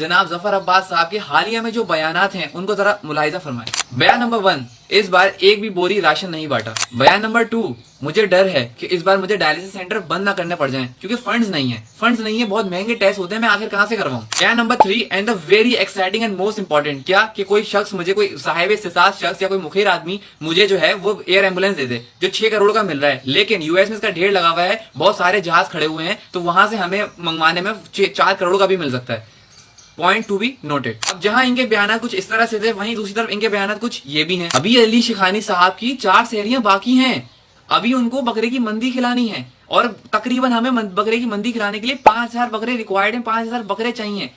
जनाब जफर अब्बास साहब के हालिया में जो बयानात हैं उनको जरा मुलाहिजा फरमाएं। बयान नंबर 1, इस बार एक भी बोरी राशन नहीं बांटा। बयान नंबर 2, मुझे डर है कि इस बार मुझे डायलिसिस सेंटर बंद ना करने पड़ जाएं क्योंकि फंड्स नहीं है, बहुत महंगे टेस्ट होते हैं, मैं आखिर कहां से करवाऊं। बयान number 3 and the very exciting and most important, क्या कि कोई शख्स मुझे, कोई साहिब इस्तिसास शख्स या कोई मुखिर आदमी मुझे जो है वो एयर एम्बुलेंस दे दे जो 6 करोड़ का मिल रहा है, लेकिन यूएस में इसका ढेर लगा हुआ है, बहुत सारे जहाज खड़े हुए हैं, तो वहां से हमें मंगवाने में 4 करोड़ का भी मिल सकता है। Point to be noted. अब जहां इनके बयान कुछ इस तरह से थे, वहीं दूसरी तरफ इनके बयान कुछ ये भी हैं। अभी अली शिखानी साहब की 4 सहरियां बाकी हैं, अभी उनको बकरे की मंदी खिलानी है और तकरीबन हमें बकरे की मंदी खिलाने के लिए 5000 बकरे रिक्वायर्ड हैं, 5000 बकरे चाहिए।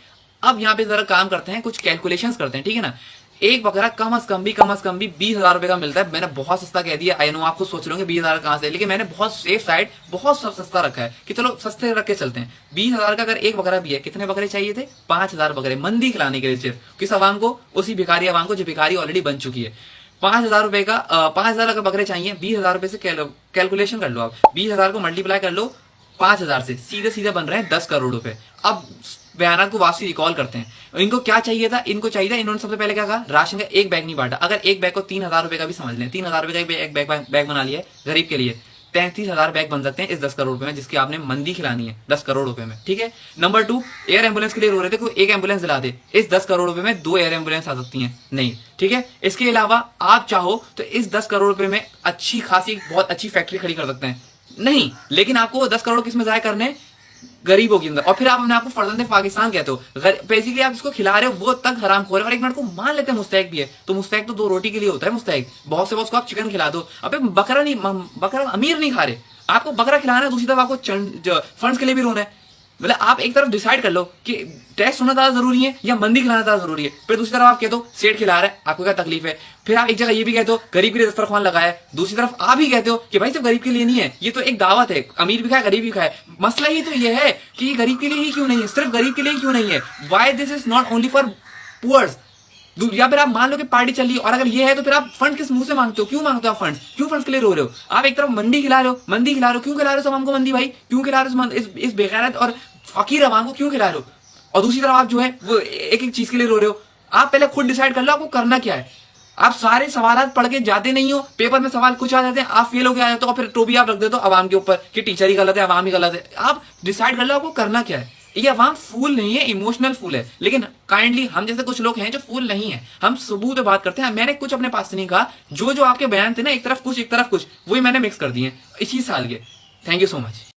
अब यहाँ पे जरा काम करते हैं, कुछ कैलकुलेशंस करते हैं, ठीक है ना। एक बकरा कम से कम भी 20,000 रुपए का मिलता है। मैंने बहुत सस्ता कह दिया, आई नो आप खुद सोच रहे होंगे 20,000 कहां से, लेकिन मैंने बहुत सेफ साइड, बहुत सस्ता रखा है कि चलो सस्ते रख के चलते हैं। 20,000 का अगर एक बकरा भी है, कितने बकरे चाहिए थे? 5000 बकरे मंदी खिलाने के लिए, सिर्फ किस आवाम को? उसी भिखारी आवाम को जो भिखारी ऑलरेडी बन चुकी है। 5,000 रुपए का 5,000 का बकरे चाहिए, 20,000 रुपए से कैलकुलेशन कर लो आप, 20,000 को मल्टीप्लाई कर लो 5,000 से, सीधे सीधे बन रहे हैं 10 करोड़ रुपए। अब बयान को वापसी रिकॉल करते हैं। इनको क्या चाहिए था? इनको चाहिए था, इन्होंने सबसे पहले क्या कहा? राशन का एक बैग नहीं बांटा। अगर एक बैग को 3,000 रुपए का भी समझ लें, 3,000 रुपए का एक बैग बना लिया है गरीब के लिए, 33,000 बैग बन सकते हैं इस 10 करोड़ रुपए में, जिसकी आपने मंदी खिलानी है 10 करोड़ रुपए में, ठीक है। नंबर 2, एयर एम्बुलेंस के लिए रो रहे थे, कोई एक एम्बुलेंस दिला दे। इस 10 करोड़ रुपए में 2 एयर एम्बुलेंस आ सकती हैं, नहीं, ठीक है। इसके अलावा आप चाहो तो इस 10 करोड़ रुपए में अच्छी खासी बहुत अच्छी फैक्ट्री खड़ी कर सकते हैं, नहीं, लेकिन आपको 10 करोड़ किस में जाया करने? गरीबों के अंदर। और फिर आप अपने आपको फर्जंदे पाकिस्तान कहते हो। बेसिकली आप इसको खिला रहे हो, वो तक हराम खोर है। और एक मिनट को मान लेते हैं मुस्तैक भी है, तो मुस्तैक तो 2 रोटी के लिए होता है मुस्तैक। बहुत से उसको आप चिकन खिला दो। अब बकरा अमीर नहीं खा रहे, आपको बकरा खिलाना है, दूसरी तरफ आपको फंड्स के लिए भी रोना है। मतलब आप एक तरफ डिसाइड कर लो कि टेस्ट होना ज्यादा जरूरी है या मंदी खिलाना ज्यादा जरूरी है। फिर दूसरी तरफ आप कहते हो सेठ खिला रहा है, आपको क्या तकलीफ है? फिर आप एक जगह ये भी कहते हो गरीब के लिए दस्तरखान लगाया है, दूसरी तरफ आप ही कहते हो कि भाई सिर्फ गरीब के लिए नहीं है, ये तो एक दावत है, अमीर भी खाए गरीब भी खाए। मसला ही तो ये है कि ये गरीब के लिए ही क्यों नहीं है, सिर्फ गरीब के लिए क्यों नहीं है? Why this is not only for poors? या फिर आप मान लो कि पार्टी चल रही है और अगर ये है तो फिर आप फंड किस मुंह से मांगते हो? क्यों मांगते हो आप फंड्स? क्यों फंड्स के लिए रो रहे हो? आप एक तरफ मंदी खिला रहे हो, क्यों खिला रहे हो आवाम को मंदी भाई? क्यों खिला रहे हो इस बेगैरत और फकीर आवाम को क्यों खिला रहे हो? और दूसरी तरफ आप जो है वो एक एक चीज के लिए रो रहे हो। आप पहले खुद डिसाइड कर लो आपको करना क्या है। आप सारे सवाल पढ़ के जाते नहीं हो, पेपर में सवाल कुछ आ जाते हैं, आप फेल हो के आ जाते हो और फिर टोपी आप रख देते हो अवाम के ऊपर कि टीचर ही गलत है, अवाम ही गलत है। आप डिसाइड कर लो आपको करना क्या है। ये अवाम फूल नहीं है, इमोशनल फूल है, लेकिन काइंडली हम जैसे कुछ लोग हैं जो फूल नहीं है, हम सबूत पे बात करते हैं। मैंने कुछ अपने पास से नहीं कहा, जो आपके बयान थे ना, एक तरफ कुछ वही मैंने मिक्स कर दिए इसी साल के। Thank you so much.